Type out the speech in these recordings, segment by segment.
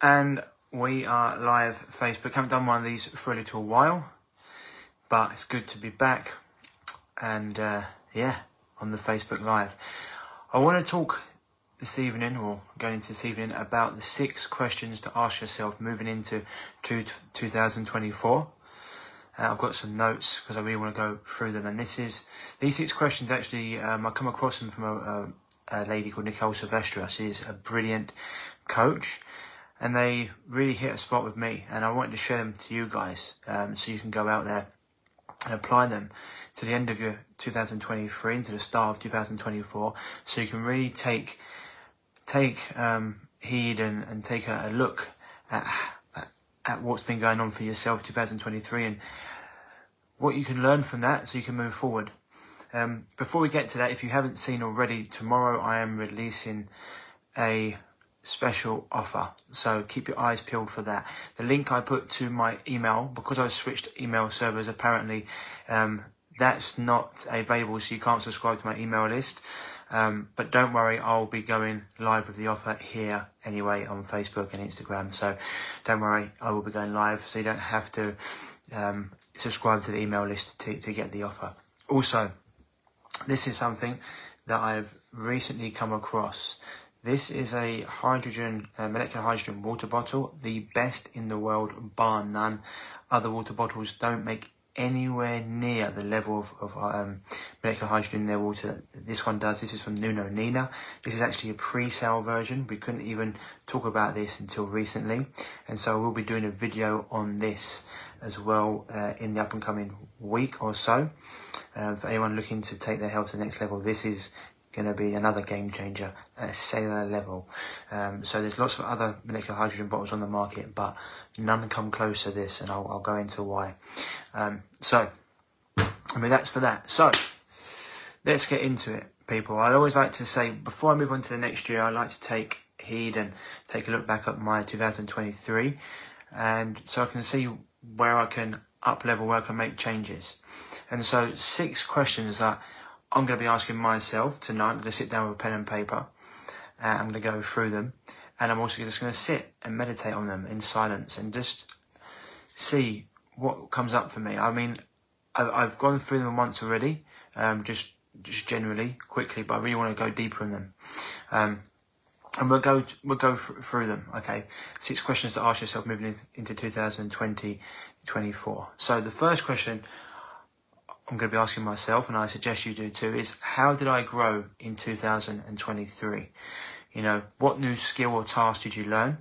And we are live Facebook. Haven't done one of these for a little while, but it's good to be back. And yeah, on the Facebook Live. I want to talk this evening, or going into this evening, about the 6 questions to ask yourself moving into 2024. I've got some notes because I really want to go through them. And these 6 questions actually, I come across them from a lady called Nicole Silvestre. She's a brilliant coach. And they really hit a spot with me, and I wanted to share them to you guys, so you can go out there and apply them to the end of your 2023 into the start of 2024, so you can really take heed and take a look at what's been going on for yourself 2023 and what you can learn from that, so you can move forward. Before we get to that, if you haven't seen already, tomorrow I am releasing a special offer, so keep your eyes peeled for that. The link I put to my email, because I switched email servers, apparently that's not available, so you can't subscribe to my email list, but don't worry, I'll be going live with the offer here anyway on Facebook and Instagram, so don't worry, I will be going live, so you don't have to subscribe to the email list to get the offer. Also, this is something that I've recently come across. This is a molecular hydrogen water bottle, the best in the world, bar none. Other water bottles don't make anywhere near the level of molecular hydrogen in their water that this one does. This is from Nuno Nina. This is actually a pre-sale version. We couldn't even talk about this until recently. And so we'll be doing a video on this as well in the up and coming week or so. For anyone looking to take their health to the next level, this is going to be another game changer at a cellular level. So there's lots of other molecular hydrogen bottles on the market, but none come close to this, and I'll go into why. So that's for that. So let's get into it, people. I always like to say, before I move on to the next year, I like to take heed and take a look back at my 2023, and so I can see where I can up level, where I can make changes. And so 6 questions that I'm going to be asking myself tonight. I'm going to sit down with a pen and paper. I'm going to go through them. And I'm also just going to sit and meditate on them in silence and just see what comes up for me. I mean, I've gone through them once already, just generally, quickly, but I really want to go deeper in them. And we'll go through them, okay? 6 questions to ask yourself moving into 2024. So the first question I'm going to be asking myself, and I suggest you do too, is how did I grow in 2023? You know, what new skill or task did you learn?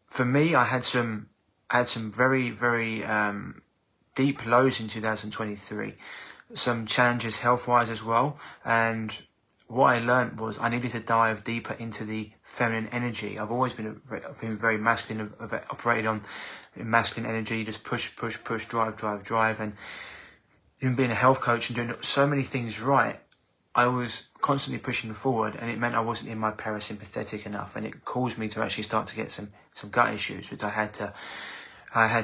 For me, I had some very, very deep lows in 2023, some challenges health-wise as well. And what I learned was I needed to dive deeper into the feminine energy. I've always been very masculine. I've operated on masculine energy, just push, drive, and even being a health coach and doing so many things right, I was constantly pushing forward, and it meant I wasn't in my parasympathetic enough, and it caused me to actually start to get some gut issues, which I had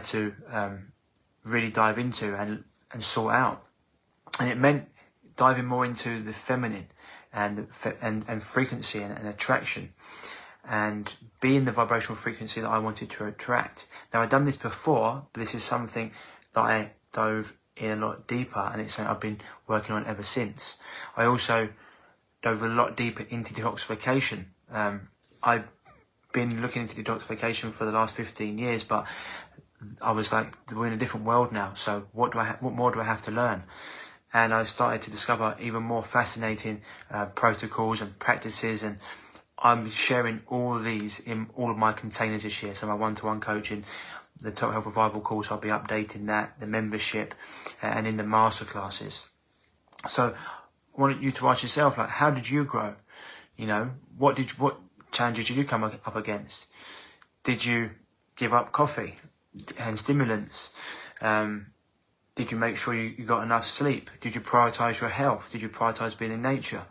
to really dive into and sort out. And it meant diving more into the feminine and frequency and attraction, and being the vibrational frequency that I wanted to attract. Now, I've done this before, but this is something that I dove in a lot deeper, and it's something I've been working on ever since. I also dove a lot deeper into detoxification. I've been looking into detoxification for the last 15 years, but I was like, we're in a different world now, so what more do I have to learn? And I started to discover even more fascinating protocols and practices, and I'm sharing all of these in all of my containers this year. So my one-to-one coaching, the Total Health Revival course, I'll be updating that, the membership, and in the masterclasses. So I want you to ask yourself, like, how did you grow? You know, what challenges did you come up against? Did you give up coffee and stimulants? Did you make sure you got enough sleep? Did you prioritise your health? Did you prioritise being in nature?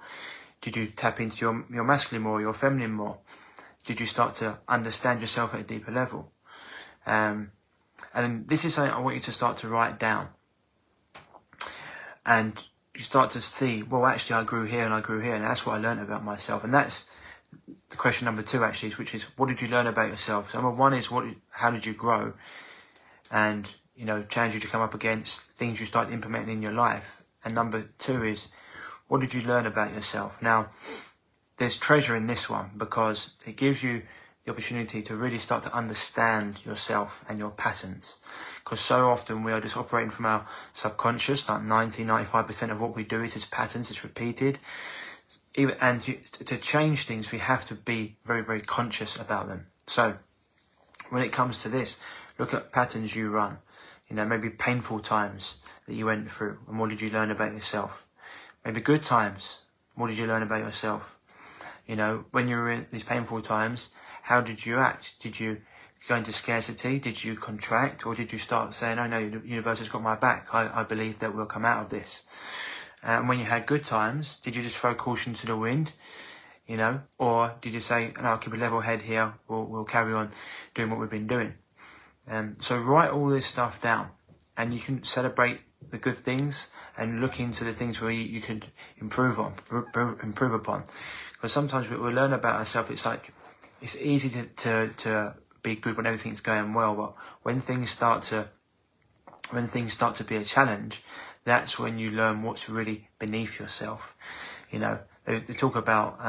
Did you tap into your masculine more, your feminine more? Did you start to understand yourself at a deeper level? And this is something I want you to start to write down. And you start to see, well, actually I grew here and I grew here, and that's what I learned about myself. And that's the question number 2 actually, which is, what did you learn about yourself? So number 1 is, how did you grow? And, you know, challenges you come up against, things you start implementing in your life. And number 2 is, what did you learn about yourself? Now, there's treasure in this one, because it gives you the opportunity to really start to understand yourself and your patterns. Because so often we are just operating from our subconscious, like 90-95% of what we do is just patterns, it's repeated. And to change things, we have to be very, very conscious about them. So when it comes to this, look at patterns you run. You know, maybe painful times that you went through, and what did you learn about yourself? Maybe good times, what did you learn about yourself? You know, when you were in these painful times, how did you act? Did you go into scarcity? Did you contract? Or did you start saying, oh no, the universe has got my back. I believe that we'll come out of this. And when you had good times, did you just throw caution to the wind? You know, or did you say, no, I'll keep a level head here. We'll carry on doing what we've been doing. So write all this stuff down, and you can celebrate the good things and look into the things where you could improve upon. Because sometimes we learn about ourselves. It's like, it's easy to be good when everything's going well, but when things start to be a challenge, that's when you learn what's really beneath yourself. You know, they talk about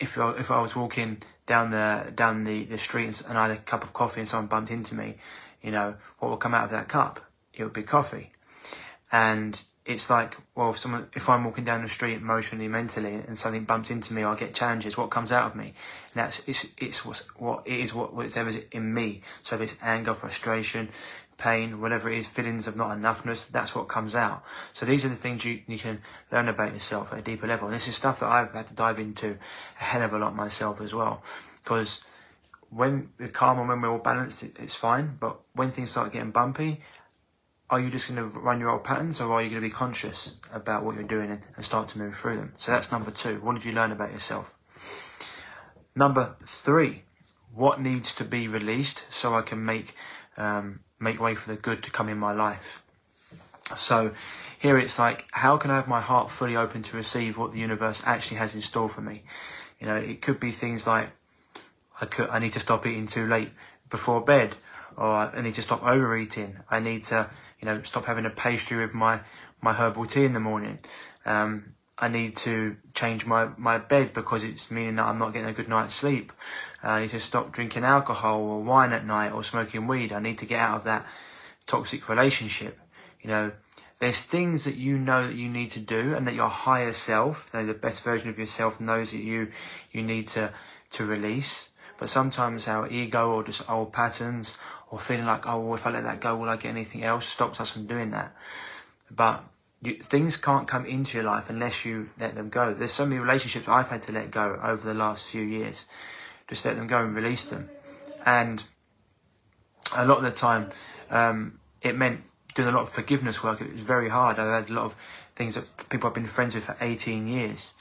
if I was walking down the street and I had a cup of coffee and someone bumped into me, you know, what would come out of that cup? It would be coffee. And it's like, well, if I'm walking down the street emotionally, mentally, and something bumps into me, or I get challenges, what comes out of me? And it's whatever's in me. So if it's anger, frustration, pain, whatever it is, feelings of not enoughness, that's what comes out. So these are the things you can learn about yourself at a deeper level. And this is stuff that I've had to dive into a hell of a lot myself as well. Because when we're calm and when we're all balanced, it's fine. But when things start getting bumpy, are you just going to run your old patterns, or are you going to be conscious about what you're doing and start to move through them? So that's number 2. What did you learn about yourself? Number 3, what needs to be released so I can make way for the good to come in my life? So here it's like, how can I have my heart fully open to receive what the universe actually has in store for me? You know, it could be things like, I need to stop eating too late before bed, or I need to stop overeating. I need to, you know, stop having a pastry with my herbal tea in the morning. I need to change my bed because it's meaning that I'm not getting a good night's sleep. I need to stop drinking alcohol or wine at night or smoking weed. I need to get out of that toxic relationship. You know, there's things that you know that you need to do, and that your higher self, the best version of yourself, knows that you need to release. But sometimes our ego, or just old patterns, or feeling like, oh, well, if I let that go, will I get anything else, stops us from doing that. But things can't come into your life unless you let them go. There's so many relationships I've had to let go over the last few years. Just let them go and release them. And a lot of the time, it meant doing a lot of forgiveness work. It was very hard. I've had a lot of things that people I've been friends with for 18 years.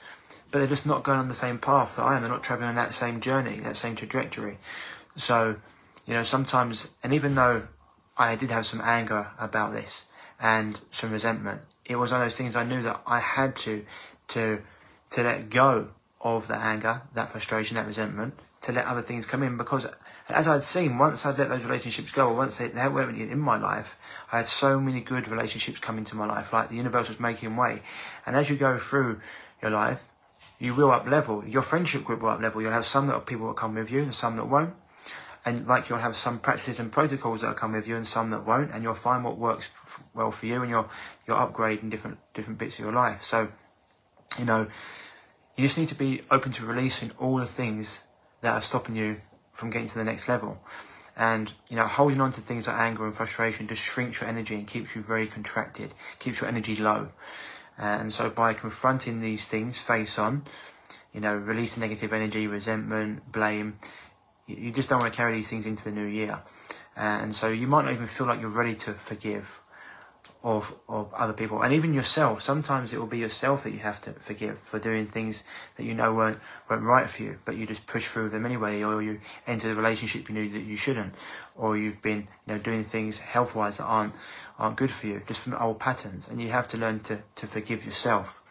But they're just not going on the same path that I am. They're not travelling on that same journey, that same trajectory. So, you know, sometimes, and even though I did have some anger about this and some resentment, it was one of those things I knew that I had to let go of that anger, that frustration, that resentment, to let other things come in. Because as I'd seen, once I'd let those relationships go, or once they went in my life, I had so many good relationships come into my life, like the universe was making way. And as you go through your life, you will up level. Your friendship group will up level. You'll have some that people will come with you and some that won't. And like, you'll have some practices and protocols that will come with you and some that won't. And you'll find what works well for you, and you're upgrading different bits of your life. So, you know, you just need to be open to releasing all the things that are stopping you from getting to the next level. And, you know, holding on to things like anger and frustration just shrinks your energy and keeps you very contracted, keeps your energy low. And so by confronting these things face on, you know, releasing negative energy, resentment, blame, you just don't want to carry these things into the new year. And so you might not even feel like you're ready to forgive of other people. And even yourself, sometimes it will be yourself that you have to forgive for doing things that you know weren't right for you, but you just push through them anyway, or you enter a relationship you knew that you shouldn't, or you've been, you know, doing things health-wise that aren't good for you, just from old patterns. And you have to learn to forgive yourself,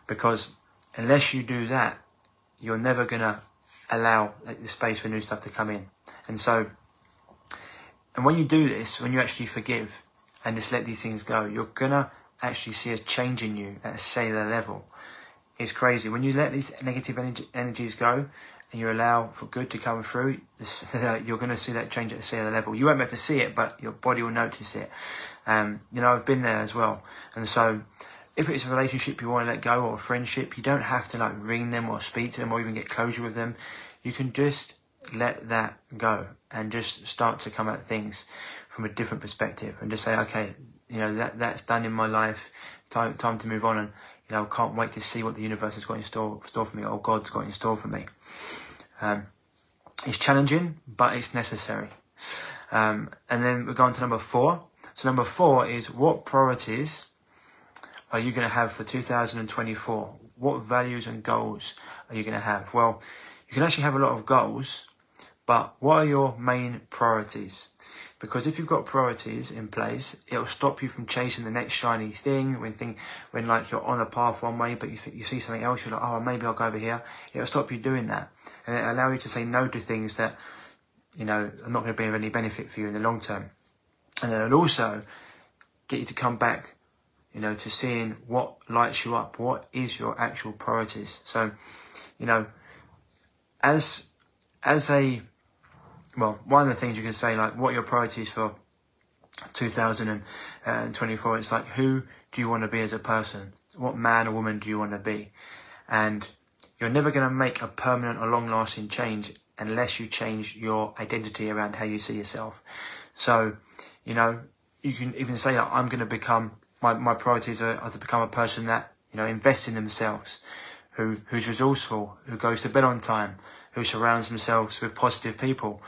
because unless you do that, you're never going to allow the space for new stuff to come in. And so, and when you do this, when you actually forgive and just let these things go, you're going to actually see a change in you at a cellular level. It's crazy. When you let these negative energies go and you allow for good to come through, you're going to see that change at a cellular level. You won't be able to see it, but your body will notice it. You know, I've been there as well. And so if it's a relationship you want to let go, or a friendship, you don't have to like ring them or speak to them or even get closure with them. You can just let that go and just start to come at things from a different perspective and just say, okay, you know, that's done in my life. Time to move on. And, you know, I can't wait to see what the universe has got in store for me, or God's got in store for me. It's challenging, but it's necessary. And then we're going to number 4. So number 4 is, what priorities are you going to have for 2024? What values and goals are you going to have? Well, you can actually have a lot of goals, but what are your main priorities? Because if you've got priorities in place, it'll stop you from chasing the next shiny thing. When like you're on a path one way, but you see something else, you're like, oh, maybe I'll go over here. It'll stop you doing that, and it'll allow you to say no to things that, you know, are not going to be of any benefit for you in the long term. And then it'll also get you to come back, you know, to seeing what lights you up. What is your actual priorities? So, you know, well, one of the things you can say, like, what are your priorities for 2024? It's like, who do you want to be as a person? What man or woman do you want to be? And you're never going to make a permanent or long-lasting change unless you change your identity around how you see yourself. So, you know, you can even say that I'm going to become, my priorities are to become a person that, you know, invests in themselves, who's resourceful, who goes to bed on time, who surrounds themselves with positive people,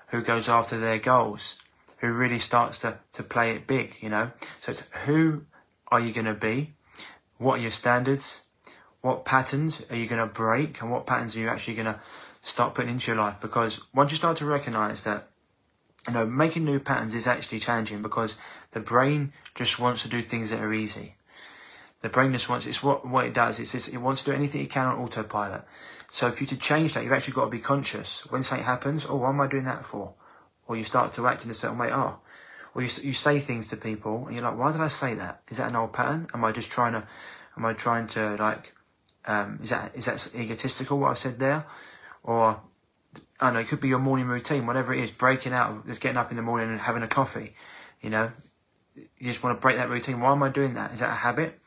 who goes after their goals, who really starts to play it big, you know. So it's, who are you going to be? What are your standards? What patterns are you going to break? And what patterns are you actually going to start putting into your life? Because once you start to recognise that, you know, making new patterns is actually challenging, because the brain just wants to do things that are easy. The brain just wants, it's what it does. It wants to do anything it can on autopilot. So for you to change that, you've actually got to be conscious. When something happens, oh, what am I doing that for? Or you start to act in a certain way, or you say things to people and you're like, why did I say that? Is that an old pattern? Am I trying to like, is that egotistical what I said there? Or, I don't know, it could be your morning routine, whatever it is, breaking out, just getting up in the morning and having a coffee, you know? You just want to break that routine. Why am I doing that? Is that a habit?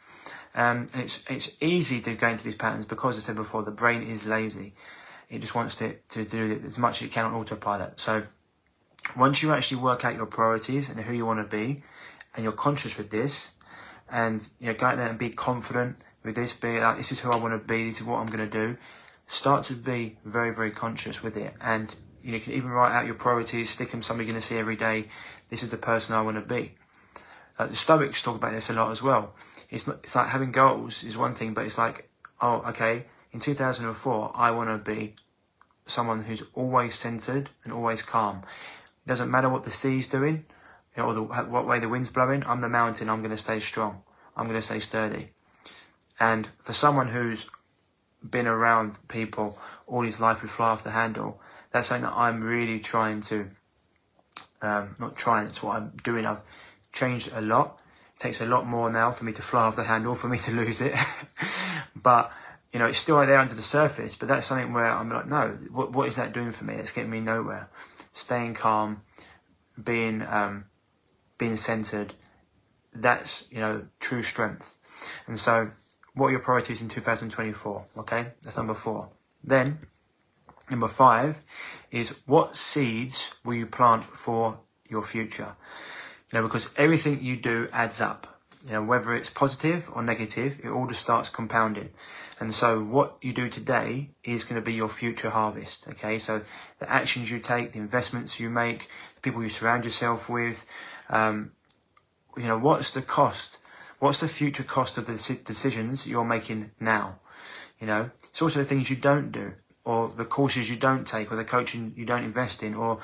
And it's easy to go into these patterns because, as I said before, the brain is lazy. It just wants to do it as much as it can on autopilot. So once you actually work out your priorities and who you want to be, and you're conscious with this, and you know, go out there and be confident with this, be like, this is who I want to be, this is what I'm going to do. Start to be very, very conscious with it. And you can even write out your priorities, stick them somewhere you're going to see every day. This is the person I want to be. The Stoics talk about this a lot as well. It's like having goals is one thing, but it's like, oh, okay, in 2004, I want to be someone who's always centered and always calm. It doesn't matter what the sea's doing, you know, or what way the wind's blowing. I'm the mountain. I'm going to stay strong. I'm going to stay sturdy. And for someone who's been around people all his life who fly off the handle, that's something that I'm really trying to, not trying, it's what I'm doing. I've changed a lot. It takes a lot more now for me to fly off the handle, for me to lose it. But, you know, it's still there under the surface. But that's something where I'm like, no, what is that doing for me? It's getting me nowhere. Staying calm, being centered, that's, you know, true strength. And so, what are your priorities in 2024? Okay, that's number 4. Then, number 5 is, what seeds will you plant for your future? You know, because everything you do adds up. You know, whether it's positive or negative, it all just starts compounding. And so what you do today is going to be your future harvest. Okay, so the actions you take, the investments you make, the people you surround yourself with, you know, what's the cost? What's the future cost of the decisions you're making now? You know, it's also the things you don't do, or the courses you don't take, or the coaching you don't invest in, or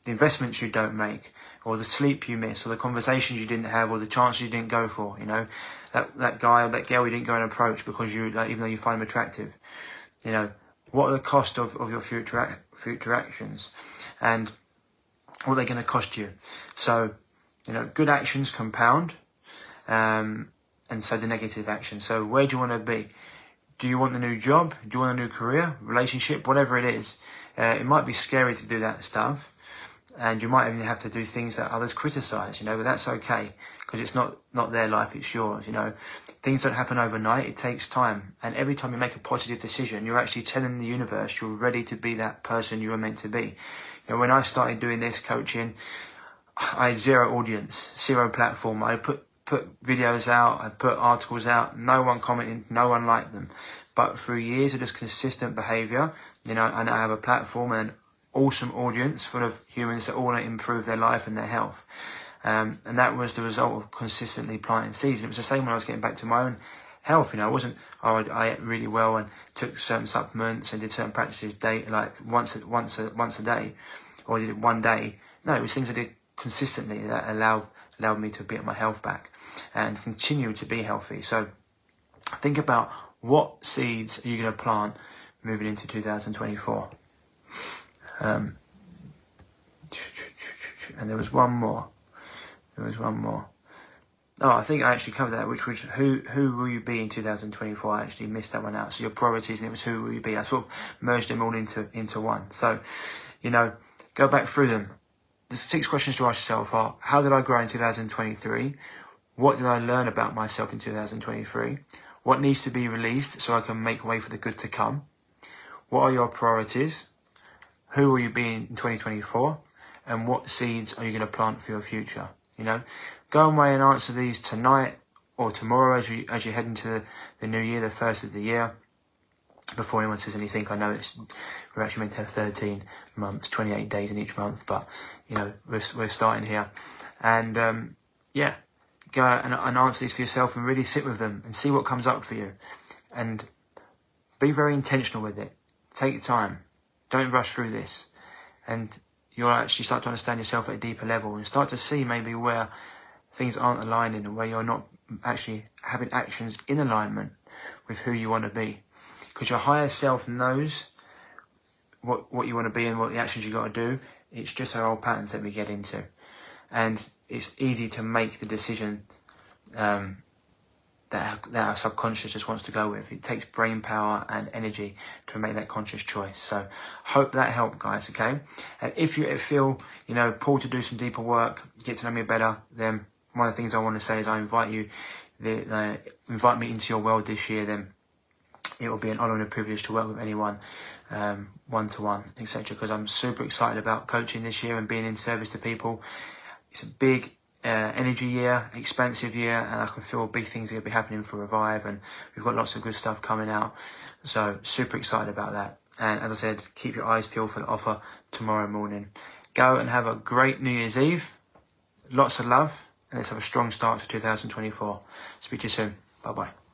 the investments you don't make, or the sleep you miss, or the conversations you didn't have, or the chances you didn't go for. You know, that guy or that girl you didn't go and approach because you, like, even though you find them attractive. You know, what are the cost of your future actions, and what they're going to cost you. So, you know, good actions compound, and so the negative actions. So where do you want to be? Do you want the new job? Do you want a new career, relationship, whatever it is? It might be scary to do that stuff, and you might even have to do things that others criticize, you know, but that's okay, because it's not their life, it's yours, you know. Things don't happen overnight, it takes time. And every time you make a positive decision, you're actually telling the universe you're ready to be that person you were meant to be. You know, when I started doing this coaching, I had zero audience, zero platform. I put videos out, I put articles out, no one commented, no one liked them. But through years of just consistent behaviour, you know, and I have a platform and an awesome audience full of humans that all want to improve their life and their health. And that was the result of consistently planting seeds. It was the same when I was getting back to my own health. You know, I ate really well and took certain supplements and did certain practices like once a day, or I did it one day. No, it was things I did consistently that allowed me to get my health back and continue to be healthy. So think about, what seeds are you going to plant moving into 2024? And there was one more. Oh, I think I actually covered that, which was who will you be in 2024? I actually missed that one out. So your priorities, and it was who will you be. I sort of merged them all into one. So, you know, go back through them. The 6 questions to ask yourself are: how did I grow in 2023? What did I learn about myself in 2023? What needs to be released so I can make way for the good to come? What are your priorities? Who will you be in 2024? And what seeds are you going to plant for your future? You know, go away and answer these tonight or tomorrow as you head into the new year, the first of the year. Before anyone says anything, I know we're actually meant to have 13 months, 28 days in each month, but you know, we're starting here. And yeah, go out and answer these for yourself and really sit with them and see what comes up for you. And be very intentional with it. Take your time. Don't rush through this. And you'll actually start to understand yourself at a deeper level and start to see maybe where things aren't aligning and where you're not actually having actions in alignment with who you want to be. Because your higher self knows what you want to be and what the actions you got to do. It's just our old patterns that we get into. And it's easy to make the decision that our subconscious just wants to go with. It takes brain power and energy to make that conscious choice. So hope that helped, guys, okay? And if you feel, you know, pulled to do some deeper work, get to know me better, then one of the things I want to say is I invite you, invite me into your world this year, then it will be an honour and a privilege to work with anyone, one-to-one, etc. Because I'm super excited about coaching this year and being in service to people. It's a big energy year, expansive year, and I can feel big things are going to be happening for Revive, and we've got lots of good stuff coming out. So super excited about that. And as I said, keep your eyes peeled for the offer tomorrow morning. Go and have a great New Year's Eve. Lots of love, and let's have a strong start to 2024. Speak to you soon. Bye-bye.